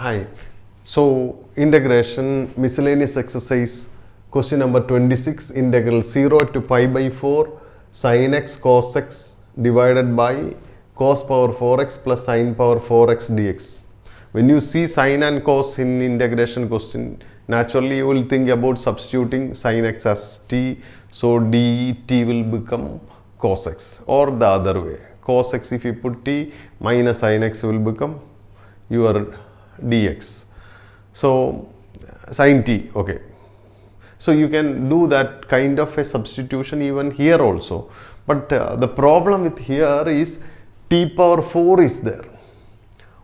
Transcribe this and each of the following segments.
Hi. So, integration, miscellaneous exercise, question number 26, integral 0 to pi by 4 sin x cos x divided by cos power 4x plus sin power 4x dx. When you see sin and cos in integration question, naturally you will think about substituting sin x as t, so dt will become cos x, or the other way. Cos x, if you put t, minus sin x will become your dx. So sin t, okay. So you can do that kind of a substitution even here also. But the problem with here is t power 4 is there,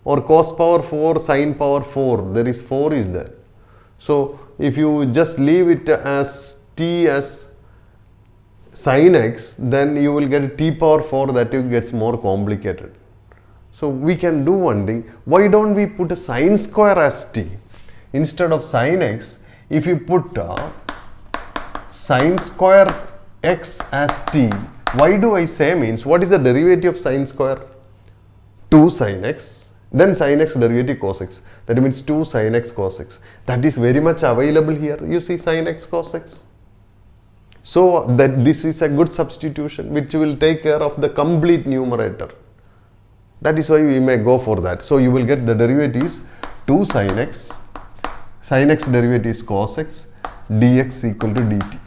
or cos power 4 sin power 4, there is 4 is there. So if you just leave it as t as sin x, then you will get t power 4, that gets more complicated. So we can do one thing. Why don't we put a sin square as t? Instead of sin x, if you put sin square x as t, why do I say means, what is the derivative of sin square? 2 sin x, then sin x derivative cos x. That means 2 sin x cos x. That is very much available here. You see sin x cos x. So that this is a good substitution which will take care of the complete numerator. That is why we may go for that. So you will get the derivatives 2 sin x derivative is cos x, dx equal to dt.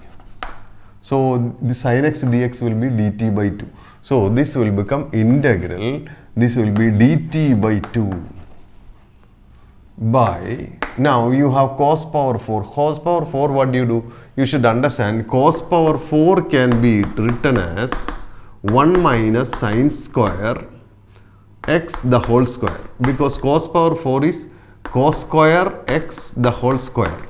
So the sin x dx will be dt by 2. So this will become integral, this will be dt by 2 by, now you have cos power 4. Cos power 4, what do you do? You should understand cos power 4 can be written as 1 minus sin square x the whole square, because cos power 4 is cos square x the whole square.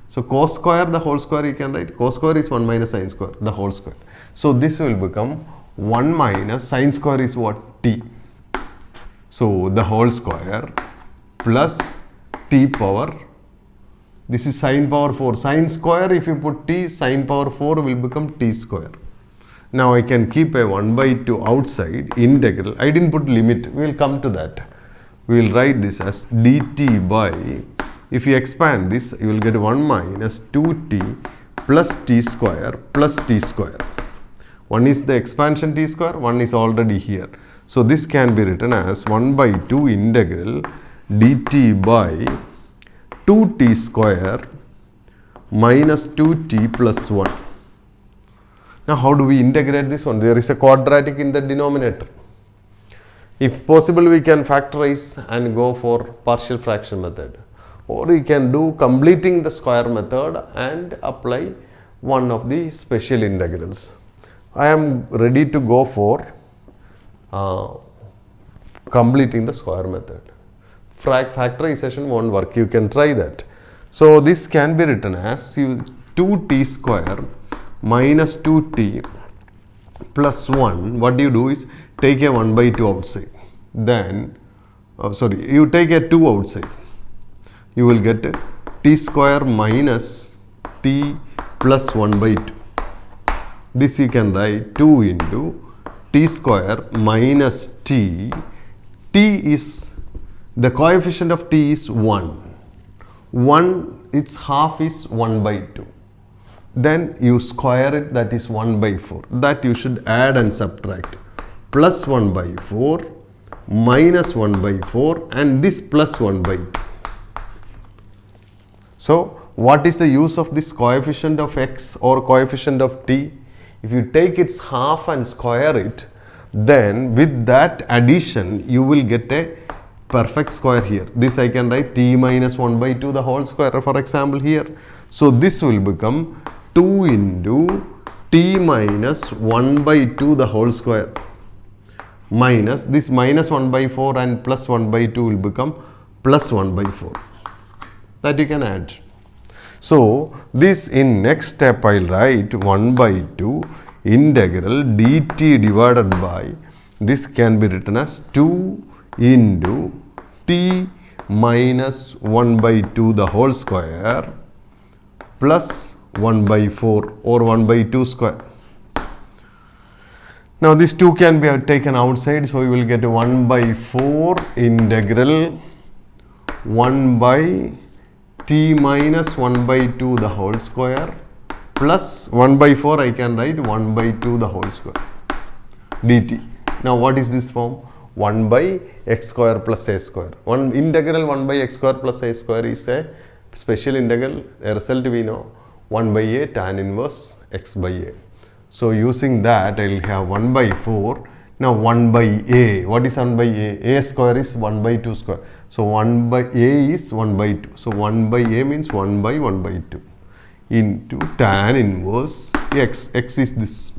So cos square the whole square you can write, cos square is 1 minus sin square the whole square. So this will become 1 minus sin square is what? T. So the whole square plus t power, this is sin power 4. Sin square, if you put t, sin power 4 will become t square. Now I can keep a 1 by 2 outside, integral. I didn't put limit, we will come to that. We will write this as dt by, if you expand this, you will get 1 minus 2t plus t square plus t square. One is the expansion t square, one is already here. So this can be written as 1 by 2 integral dt by 2t square minus 2t plus 1. Now how do we integrate this one? There is a quadratic in the denominator. If possible, we can factorize and go for partial fraction method, or we can do completing the square method and apply one of the special integrals. I am ready to go for completing the square method. Factorization won't work, you can try that. So this can be written as 2t square minus 2t plus 1. What you do is take a 1 by 2 outside, then you take a 2 outside, you will get t square minus t plus 1 by 2. This you can write 2 into t square minus t. T is, the coefficient of t is 1. 1, its half is 1 by 2. Then you square it, that is 1 by 4. That you should add and subtract. Plus 1 by 4, minus 1 by 4, and this plus 1 by 2. So what is the use of this coefficient of x or coefficient of t? If you take its half and square it, then with that addition you will get a perfect square here. This I can write t minus 1 by 2 the whole square, for example here. So this will become 2 into t minus 1 by 2 the whole square minus this minus 1 by 4 and plus 1 by 2 will become plus 1 by 4. That you can add. So this in next step I will write 1 by 2 integral dt divided by, this can be written as 2 into t minus 1 by 2 the whole square plus 1 by 4 or 1 by 2 square. Now this 2 can be taken outside, so we will get 1 by 4 integral 1 by t minus 1 by 2 the whole square plus 1 by 4 I can write 1 by 2 the whole square dt. Now what is this form? 1 by x square plus a square. One integral 1 by x square plus a square is a special integral. A result we know 1 by a tan inverse x by a. So using that I will have 1 by 4. Now 1 by a. What is 1 by a? A square is 1 by 2 square. So 1 by a is 1 by 2. So 1 by a means 1 by 1 by 2 into tan inverse x. X is this,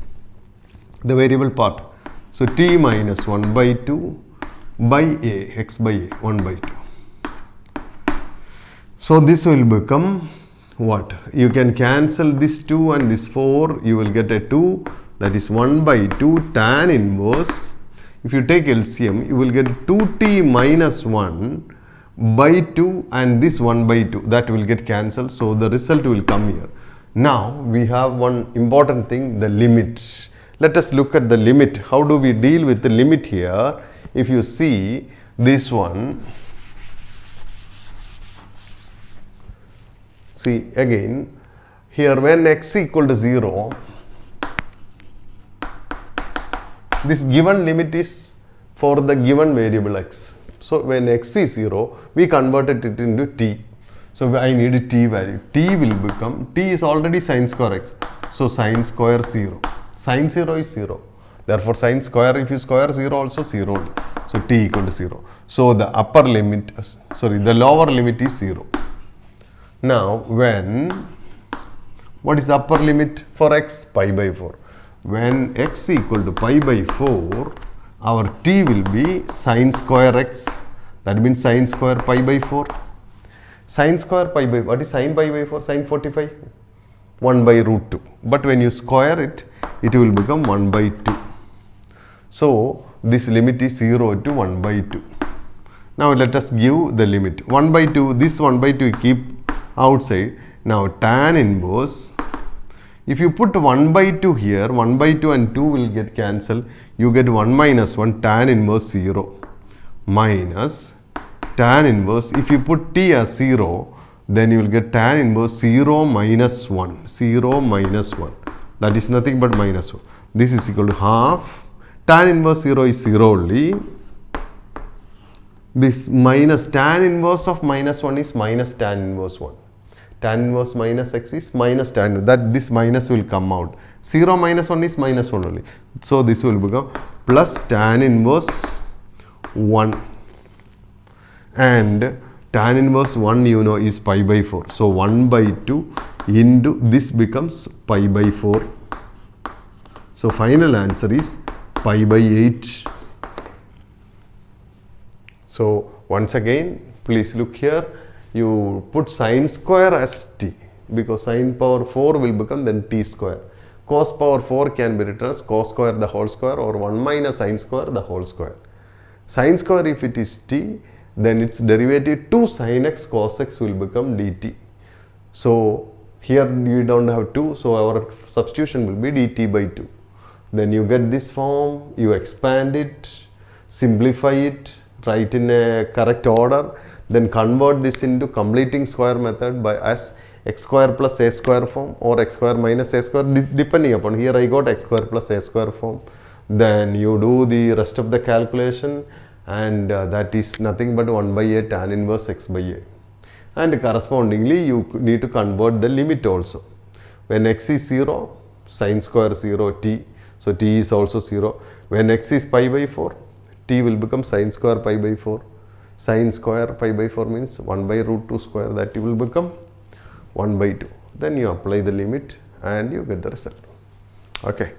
the variable part. So t minus 1 by 2 by a, x by a, 1 by 2. So this will become what? You can cancel this 2 and this 4, you will get a 2, that is 1 by 2 tan inverse. If you take LCM, you will get 2t minus 1 by 2 and this 1 by 2, that will get cancelled. So the result will come here. Now we have one important thing, the limit. Let us look at the limit. How do we deal with the limit here? If you see this one, see again here when x equal to 0, this given limit is for the given variable x. So when x is 0, we converted it into t. So I need a t value. T will become, t is already sine square x. So sine square 0. Sine 0 is 0. Therefore sine square, if you square 0 also 0. So t equal to 0. So the upper limit, the lower limit is 0. Now when, what is the upper limit for x? Pi by 4. When x equal to pi by 4, our t will be sine square x. That means sine square pi by 4. Sine square pi by, what is sine pi by 4? Sine 45? 1 by root 2. But when you square it, it will become 1 by 2. So this limit is 0 to 1 by 2. Now let us give the limit. 1 by 2, this 1 by 2 keep outside. Now tan inverse, if you put 1 by 2 here, 1 by 2 and 2 will get cancelled. You get 1 minus 1, tan inverse 0 minus tan inverse. If you put t as 0, then you will get tan inverse 0 minus 1. 0 minus 1. That is nothing but minus 1. This is equal to half. Tan inverse 0 is 0 only. This minus tan inverse of minus 1 is minus tan inverse 1. Tan inverse minus x is minus tan, that this minus will come out. 0 minus 1 is minus 1 only. So this will become plus tan inverse 1. And tan inverse 1 you know is pi by 4. So 1 by 2 into this becomes pi by 4. So final answer is pi by 8. So once again, please look here. You put sine square as t because sine power 4 will become then t square. Cos power 4 can be written as cos square the whole square or 1 minus sine square the whole square. Sine square if it is t, then its derivative 2 sin x cos x will become dt. So here you don't have 2, so our substitution will be dt by 2. Then you get this form, you expand it, simplify it, write in a correct order, then convert this into completing square method by as x square plus a square form or x square minus a square, depending upon, here I got x square plus a square form. Then you do the rest of the calculation, and that is nothing but 1 by a tan inverse x by a. And correspondingly you need to convert the limit also. When x is 0, sine square 0 t, so t is also 0. When x is pi by 4, t will become sine square pi by 4. Sine square pi by 4 means 1 by root 2 square, that will become 1 by 2. Then you apply the limit and you get the result. Okay.